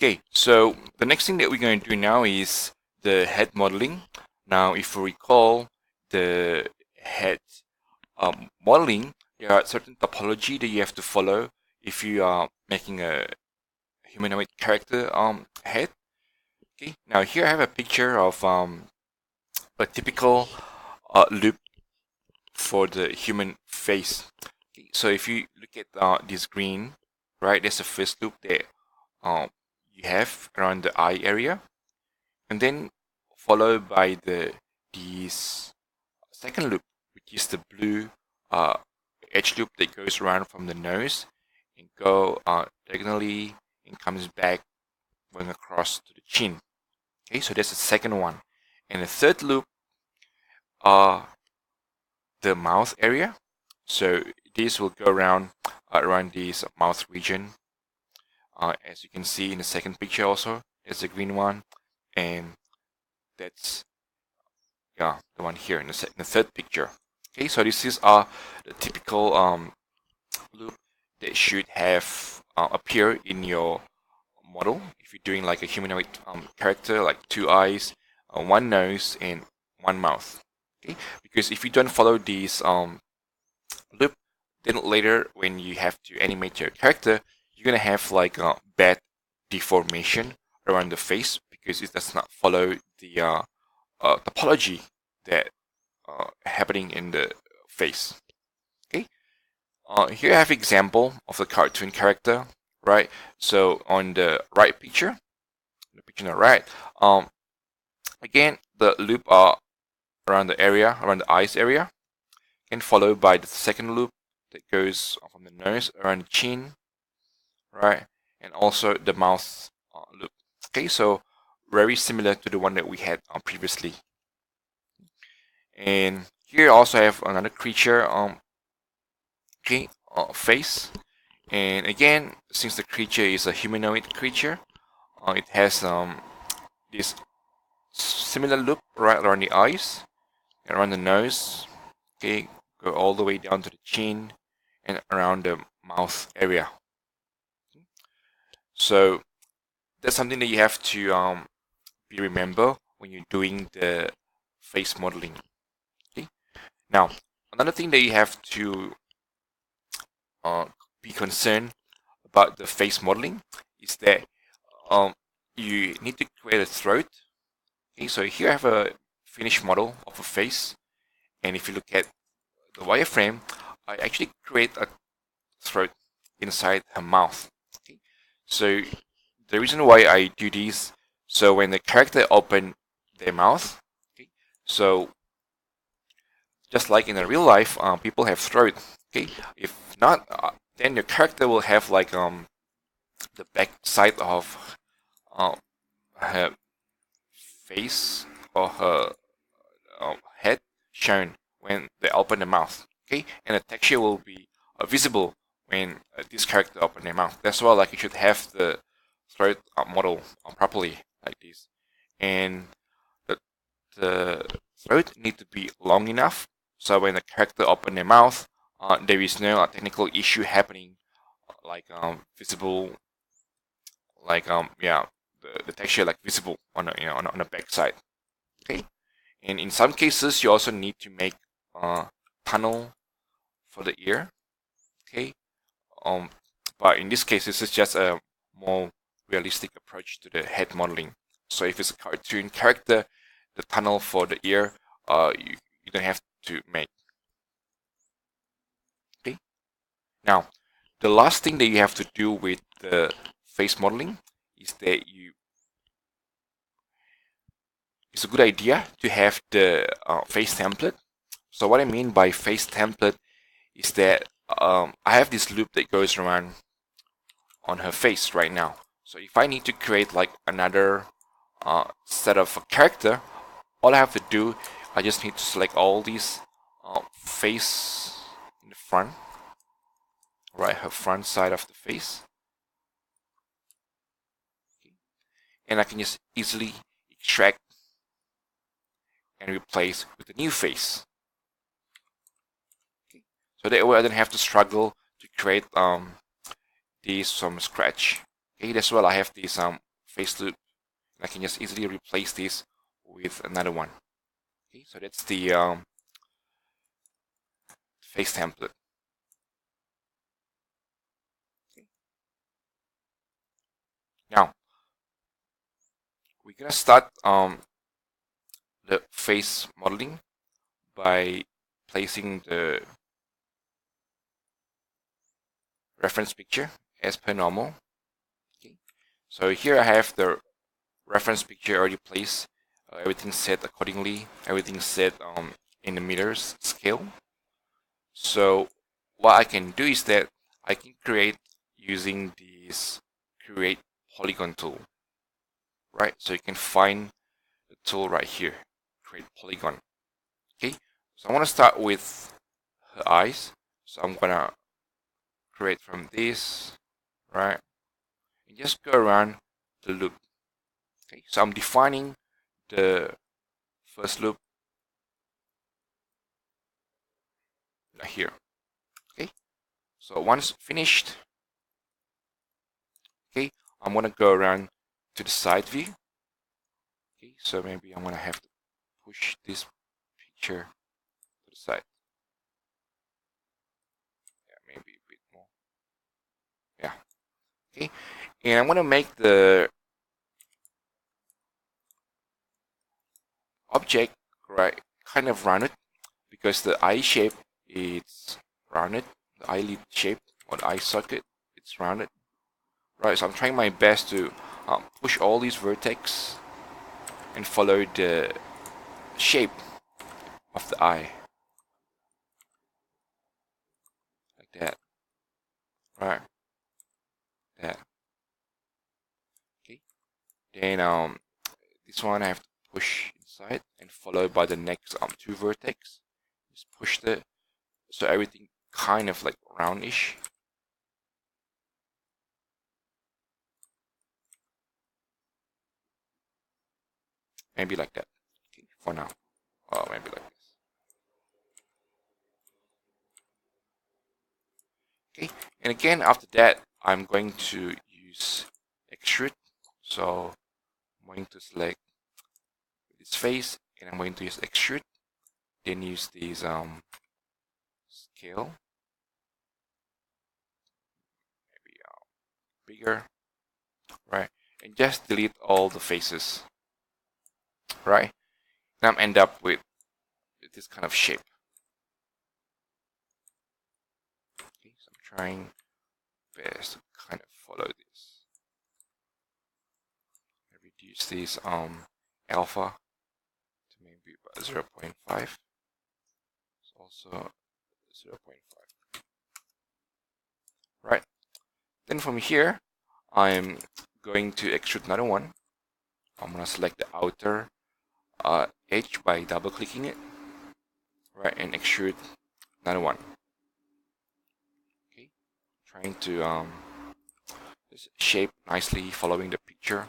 Okay, so the next thing that we're going to do now is the head modeling. Now, if you recall the head modeling, there are certain topology that you have to follow if you are making a humanoid character head. Okay, now here I have a picture of a typical loop for the human face. Okay, so if you look at this green, right, there's a first loop that um, you have around the eye area, and then followed by this second loop, which is the blue uh, edge loop that goes around from the nose and go diagonally and comes back going across to the chin. Okay, so that's the second one. And the third loop are the mouth area. So this will go around this mouth region. As you can see in the second picture also, there's the green one, and that's the one here in the third picture. Okay, so this is the typical loop that should have appear in your model if you're doing like a humanoid character, like two eyes, one nose, and one mouth. Okay, because if you don't follow these loop, then later when you have to animate your character, you're gonna have like a bad deformation around the face because it does not follow the topology that happening in the face. Okay, here I have example of the cartoon character, right? So on the right picture, the picture on the right, again the loop are around the eyes area, and followed by the second loop that goes from the nose around the chin, right, and also the mouth loop. Okay, so very similar to the one that we had previously. And here I also have another creature okay, face, and again, since the creature is a humanoid creature, it has this similar loop right around the eyes, around the nose, okay, go all the way down to the chin and around the mouth area. So that's something that you have to be remember when you're doing the face modeling. Okay. Now, another thing that you have to uh, be concerned about the face modeling is that you need to create a throat. Okay, so here I have a finished model of a face, and if you look at the wireframe, I actually create a throat inside her mouth. Okay, so the reason why I do this, so when the character open their mouth, okay, so just like in a real life, people have throat. Okay, if not, then your character will have like the back side of her face or her head shown when they open the mouth. Okay, and the texture will be visible when this character open their mouth. That's why like you should have the throat model properly like this, and the the throat need to be long enough so when the character open their mouth, there is no technical issue happening, like visible, like yeah, the texture like visible on the on the back side. Okay, and in some cases you also need to make tunnel for the ear. Okay, um, but in this case this is just a more realistic approach to the head modeling. So if it's a cartoon character, the tunnel for the ear, you don't have to make. Okay. Now, the last thing that you have to do with the face modeling is that it's a good idea to have the face template. So what I mean by face template is that I have this loop that goes around on her face right now. So if I need to create like another set of a character, all I have to do, I just need to select all these face in the front, right, her front side of the face, okay, and I can just easily extract and replace with a new face. Okay. So that way I don't have to struggle to create these from scratch. Okay, that's why I have this face loop. I can just easily replace this with another one. Okay, so that's the face template. Okay. Now we're gonna start the face modeling by placing the reference picture as per normal. Okay. So here I have the reference picture already placed. Everything's set accordingly. Everything's set in the meters scale. So what I can do is that I can create using this create polygon tool. Right, so you can find the tool right here, create polygon. Okay, so I want to start with her eyes. So I'm gonna create from this, right, and just go around the loop. Okay, so I'm defining the first loop right here. Okay, so once finished, okay, I'm gonna go around to the side view. Okay, so maybe I'm gonna have to push this picture to the side. Yeah, maybe a bit more. Yeah. Okay, and I'm gonna make the object right kind of rounded because the eye shape is rounded. The eyelid shape or the eye socket it's rounded. Right, so I'm trying my best to push all these vertex and follow the shape of the eye like that. Right, that. Okay. Then this one I have to push inside and followed by the next two vertex. Just push the so everything kind of like roundish. Maybe like that. Okay, for now. Or maybe like this. Okay, and again after that I'm going to use extrude. So I'm going to select this face and I'm going to use extrude. Then use these scale, maybe bigger, right? And just delete all the faces, right? Now I'm end up with this kind of shape. Okay, so I'm trying best to kind of follow this. I reduce this alpha to maybe about 0.5. It's also 0.5. Right. Then from here, I'm going to extrude another one. I'm gonna select the outer edge by double clicking it, right, and extrude another one. Okay, trying to shape nicely, following the picture.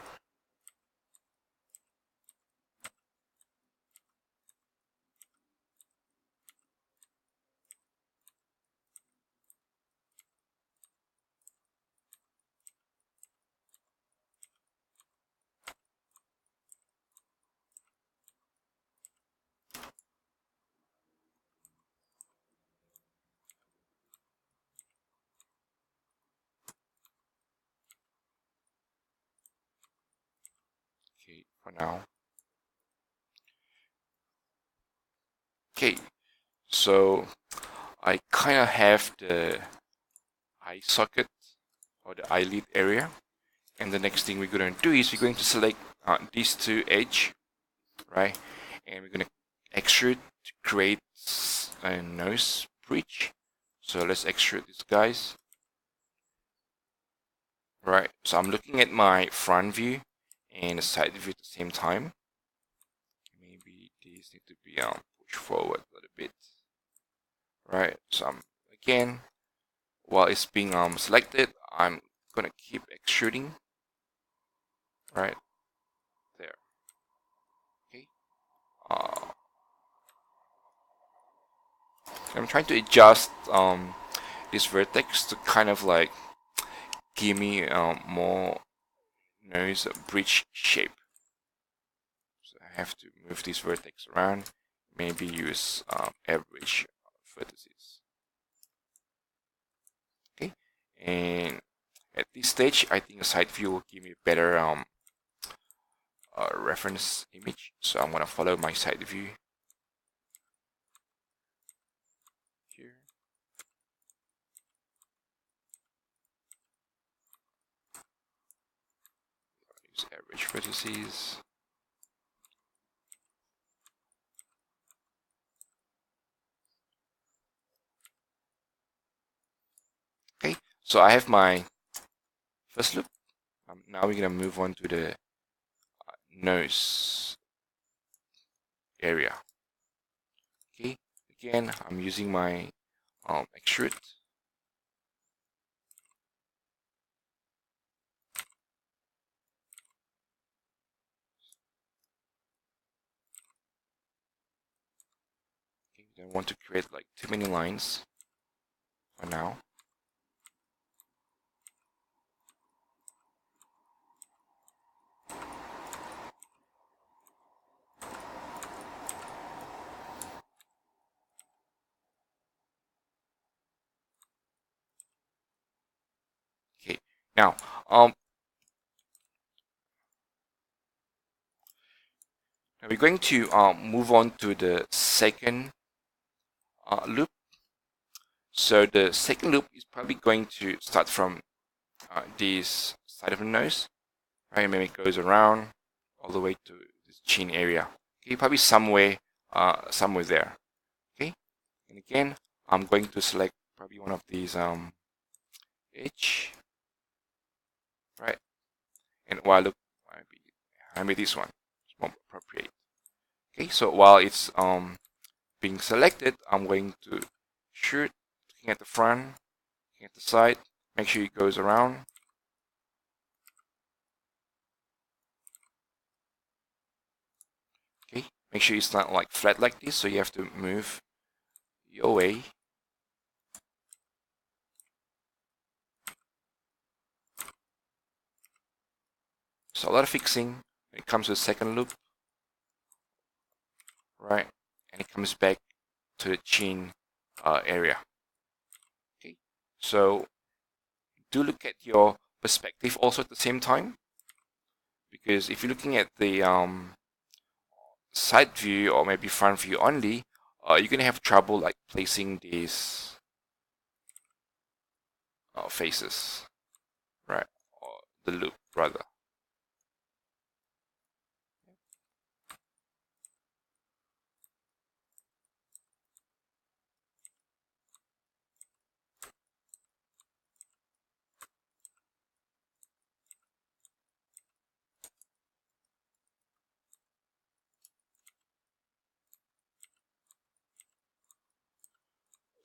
Okay, for now. Okay, so I kind of have the eye socket or the eyelid area, and the next thing we're going to do is we're going to select these two edge, right, and we're going to extrude to create a nose bridge. So let's extrude these guys. Right, so I'm looking at my front view and the side view at the same time. Maybe these need to be pushed forward a little bit. Right, so I'm again while it's being selected, I'm gonna keep extruding. Right there. Okay. I'm trying to adjust this vertex to kind of like give me more nose bridge shape. So I have to move this vertex around, maybe use average vertices. Okay, and at this stage, I think a side view will give me a better reference image. So I'm gonna follow my side view here. Use average vertices. Okay, so I have my first loop. Now we're gonna move on to the nose area. Okay, again, I'm using my extrude. Okay, don't want to create like too many lines for now. Okay, now we're going to move on to the second loop. So the second loop is probably going to start from this side of the nose, right? Maybe it goes around all the way to this chin area. Okay, probably somewhere there. Okay, and again, I'm going to select probably one of these edge, right? And while look, maybe this one is more appropriate. Okay, so while it's being selected, I'm going to shoot, looking at the front, looking at the side, make sure it goes around. Okay, make sure it's not like flat like this, so you have to move your way. So a lot of fixing when it comes to the second loop, right? And it comes back to the chin area. Okay, so do look at your perspective also at the same time, because if you're looking at the side view or maybe front view only, you're gonna have trouble like placing these faces, right? Or the loop rather.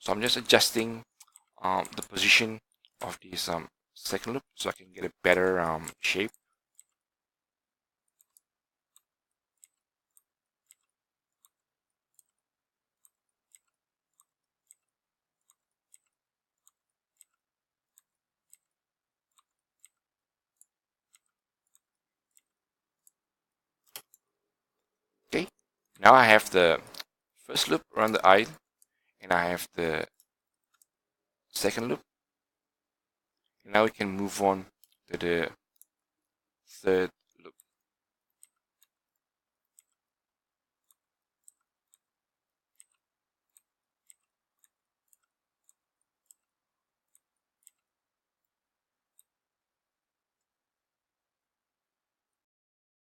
So I'm just adjusting the position of this second loop so I can get a better shape. Okay, now I have the first loop around the eye, and I have the second loop. And now we can move on to the third